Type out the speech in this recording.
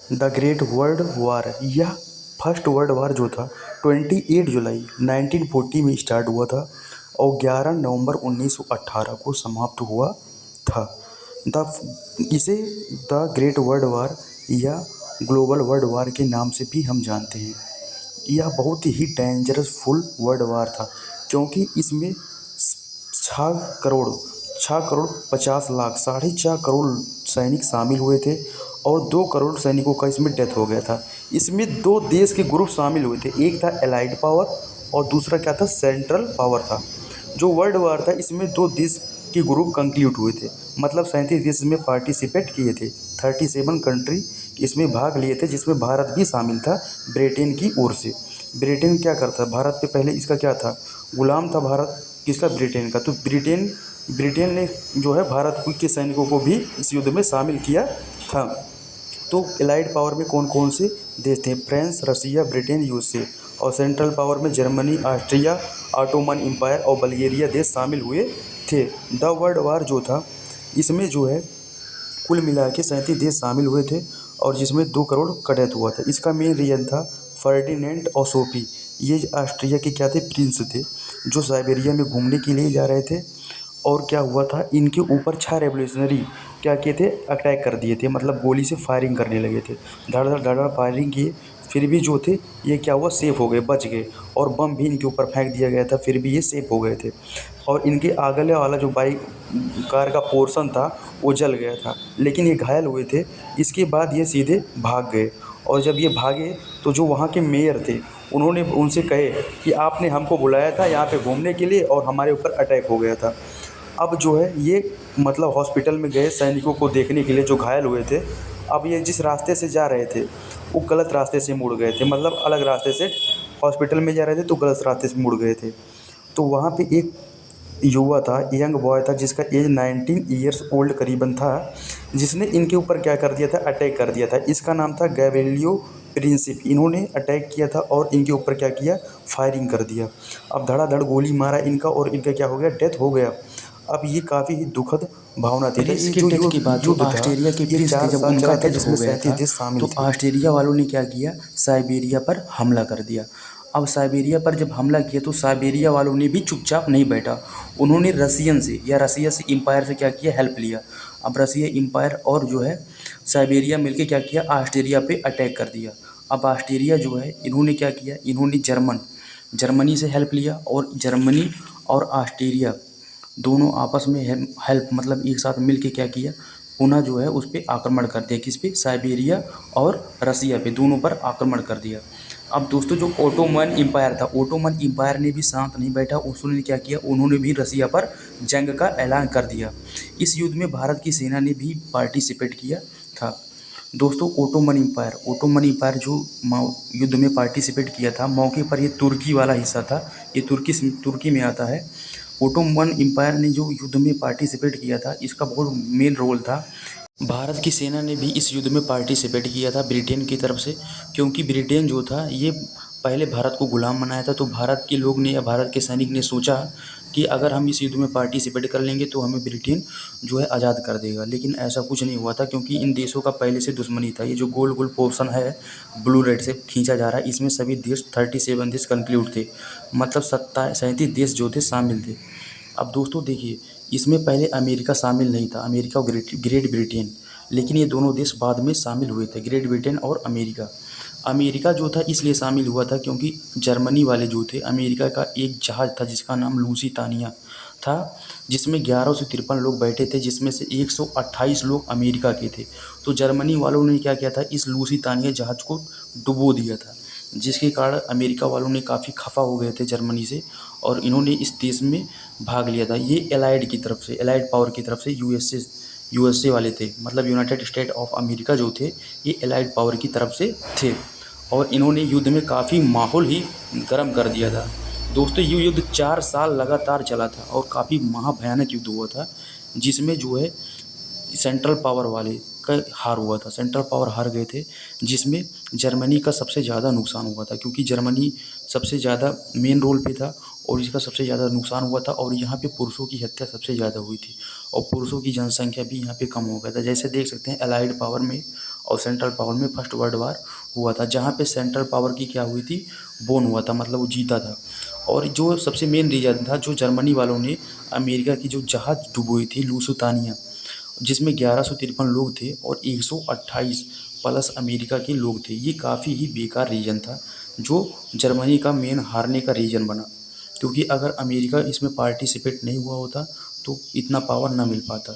The great world war, यह first world war जो था 28 जुलाई 1940 में स्टार्ट हुआ था और 11 नवंबर 1918 को समाप्त हुआ था। द इसे द ग्रेट वर्ल्ड वार या ग्लोबल वर्ल्ड वार के नाम से भी हम जानते हैं। यह बहुत ही डेंजरस फुल वर्ल्ड वार था क्योंकि इसमें 6 करोड़ 50 लाख 4.5 करोड़ सैनिक शामिल हुए थे और 2 करोड़ सैनिकों का इसमें डेथ हो गया था। इसमें दो देश के ग्रुप शामिल हुए थे, एक था एलाइड पावर और दूसरा क्या था, सेंट्रल पावर था। जो वर्ल्ड वार था इसमें दो देश के ग्रुप कंक्लूड हुए थे, मतलब 37 देश इसमें पार्टिसिपेट किए थे। 37 कंट्री इसमें भाग लिए थे जिसमें भारत भी शामिल था ब्रिटेन की ओर से। ब्रिटेन क्या करता, भारत पे पहले इसका क्या था, गुलाम था भारत किसका, ब्रिटेन का। तो ब्रिटेन ने जो है भारत के सैनिकों को भी इस युद्ध में शामिल किया था। तो एलाइड पावर में कौन कौन से देश थे, फ्रांस, रसिया, ब्रिटेन, यूएसए। और सेंट्रल पावर में जर्मनी, ऑस्ट्रिया, ऑटोमन एम्पायर और बल्गेरिया देश शामिल हुए थे। द वर्ल्ड वार जो था इसमें जो है कुल मिला के 37 देश शामिल हुए थे और जिसमें 2 करोड़ का डेथ हुआ था। इसका मेन रीजन था फर्डिनेंड और सोफी, ये ऑस्ट्रिया के क्या थे, प्रिंस थे, जो साइबेरिया में घूमने के लिए जा रहे थे। और क्या हुआ था, इनके ऊपर 6 रेवोल्यूशनरी क्या किए थे, अटैक कर दिए थे, मतलब गोली से फायरिंग करने लगे थे, धड़ धड़ धड़ धड़ फायरिंग किए। फिर भी जो थे ये क्या हुआ, सेफ हो गए, बच गए। और बम भी इनके ऊपर फेंक दिया गया था, फिर भी ये सेफ हो गए थे। और इनके आगले वाला जो बाइक कार का पोर्शन था वो जल गया था, लेकिन ये घायल हुए थे। इसके बाद ये सीधे भाग गए और जब ये भागे तो जो वहाँ के मेयर थे उन्होंने उनसे कहे कि आपने हमको बुलाया था यहाँ पे घूमने के लिए और हमारे ऊपर अटैक हो गया था। अब जो है ये मतलब हॉस्पिटल में गए सैनिकों को देखने के लिए जो घायल हुए थे। अब ये जिस रास्ते से जा रहे थे वो गलत रास्ते से मुड़ गए थे, मतलब अलग रास्ते से हॉस्पिटल में जा रहे थे तो गलत रास्ते से मुड़ गए थे। तो वहाँ पे एक युवा था, यंग बॉय था जिसका एज 19 ईयर्स ओल्ड करीबन था, जिसने इनके ऊपर क्या कर दिया था, अटैक कर दिया था। इसका नाम था गैब्रिएलो प्रिंसिप। इन्होंने अटैक किया था और इनके ऊपर क्या किया, फायरिंग कर दिया। अब धड़ाधड़ गोली मारा इनका और इनका क्या हो गया, डेथ हो गया। अब ये काफ़ी ही दुखद भावना थी। प्रिंस ये की जो डेथ के बाद जो युद्ध था ऑस्ट्रेलिया के ये प्रिंस थे 4 जब साल उनका चला था डेथ हो जिसमें गया 37 था देश शामिल तो थे। ऑस्ट्रेलिया वालों ने क्या किया, साइबेरिया पर हमला कर दिया। अब साइबेरिया पर जब हमला किया तो साइबेरिया वालों ने भी चुपचाप नहीं बैठा, उन्होंने रसियन से या रसिया से एम्पायर से क्या किया, हेल्प लिया। अब रसिया एम्पायर और जो है साइबेरिया मिलके क्या किया, ऑस्ट्रेलिया पे अटैक कर दिया। अब ऑस्ट्रेलिया जो है इन्होंने क्या किया, इन्होंने जर्मनी से हेल्प लिया और जर्मनी और ऑस्ट्रेलिया दोनों आपस में हेल्प मतलब एक साथ मिल के क्या किया, पुनः जो है उस पर आक्रमण कर दिया, किस पे, साइबेरिया और रसिया पे, दोनों पर आक्रमण कर दिया। अब दोस्तों जो ओटोमन एम्पायर था, ओटोमन एम्पायर ने भी शांत नहीं बैठा, उसने क्या किया, उन्होंने भी रसिया पर जंग का ऐलान कर दिया। इस युद्ध में भारत की सेना ने भी पार्टिसिपेट किया था। दोस्तों ओटोमन एम्पायर जो युद्ध में पार्टिसिपेट किया था, मौके पर ये तुर्की वाला हिस्सा था, ये तुर्की में आता है। ओटोमन एम्पायर ने जो युद्ध में पार्टिसिपेट किया था इसका बहुत मेन रोल था। भारत की सेना ने भी इस युद्ध में पार्टिसिपेट किया था ब्रिटेन की तरफ से, क्योंकि ब्रिटेन जो था ये पहले भारत को गुलाम बनाया था। तो भारत के लोग ने या भारत के सैनिक ने सोचा कि अगर हम इस युद्ध में पार्टिसिपेट कर लेंगे तो हमें ब्रिटेन जो है आज़ाद कर देगा, लेकिन ऐसा कुछ नहीं हुआ था क्योंकि इन देशों का पहले से दुश्मनी था। ये जो गोल गोल पोर्शन है ब्लू रेड से खींचा जा रहा है, इसमें सभी देश 37 देश कंक्लूड थे, मतलब 37 देश जो थे शामिल थे। अब दोस्तों देखिए, इसमें पहले अमेरिका शामिल नहीं था, अमेरिका और ग्रेट ब्रिटेन, लेकिन ये दोनों देश बाद में शामिल हुए थे, ग्रेट ब्रिटेन और अमेरिका। अमेरिका जो था इसलिए शामिल हुआ था क्योंकि जर्मनी वाले जो थे, अमेरिका का एक जहाज़ था जिसका नाम लूसीतानिया था, जिसमें 1153 लोग बैठे थे, जिसमें से 128 लोग अमेरिका के थे। तो जर्मनी वालों ने क्या किया था, इस लूसीतानिया जहाज़ को डुबो दिया था, जिसके कारण अमेरिका वालों ने काफ़ी खफा हो गए थे जर्मनी से और इन्होंने इस देश में भाग लिया था। ये एलाइड की तरफ से, एलाइड पावर की तरफ से यूएसए वाले थे, मतलब यूनाइटेड स्टेट ऑफ अमेरिका जो थे ये एलाइड पावर की तरफ से थे और इन्होंने युद्ध में काफ़ी माहौल ही गर्म कर दिया था। दोस्तों ये युद्ध 4 साल लगातार चला था और काफ़ी महाभयानक युद्ध हुआ था, जिसमें जो है सेंट्रल पावर वाले का हार हुआ था, सेंट्रल पावर हार गए थे, जिसमें जर्मनी का सबसे ज़्यादा नुकसान हुआ था, क्योंकि जर्मनी सबसे ज़्यादा मेन रोल पे था और इसका सबसे ज़्यादा नुकसान हुआ था। और यहाँ पे पुरुषों की हत्या सबसे ज़्यादा हुई थी और पुरुषों की जनसंख्या भी यहाँ पे कम हो गया था। जैसे देख सकते हैं एलाइड पावर में और सेंट्रल पावर में फर्स्ट वर्ल्ड वार हुआ था, जहाँ पे सेंट्रल पावर की क्या हुई थी, बोन हुआ था, मतलब वो जीता था। और जो सबसे मेन रीज़न था, जो जर्मनी वालों ने अमेरिका की जो जहाज़ डुबोई थी लूसितानिया, जिसमें 1153 लोग थे और 128 प्लस अमेरिका के लोग थे। ये काफ़ी ही बेकार रीजन था, जो जर्मनी का मेन हारने का रीजन बना, क्योंकि अगर अमेरिका इसमें पार्टिसिपेट नहीं हुआ होता तो इतना पावर ना मिल पाता।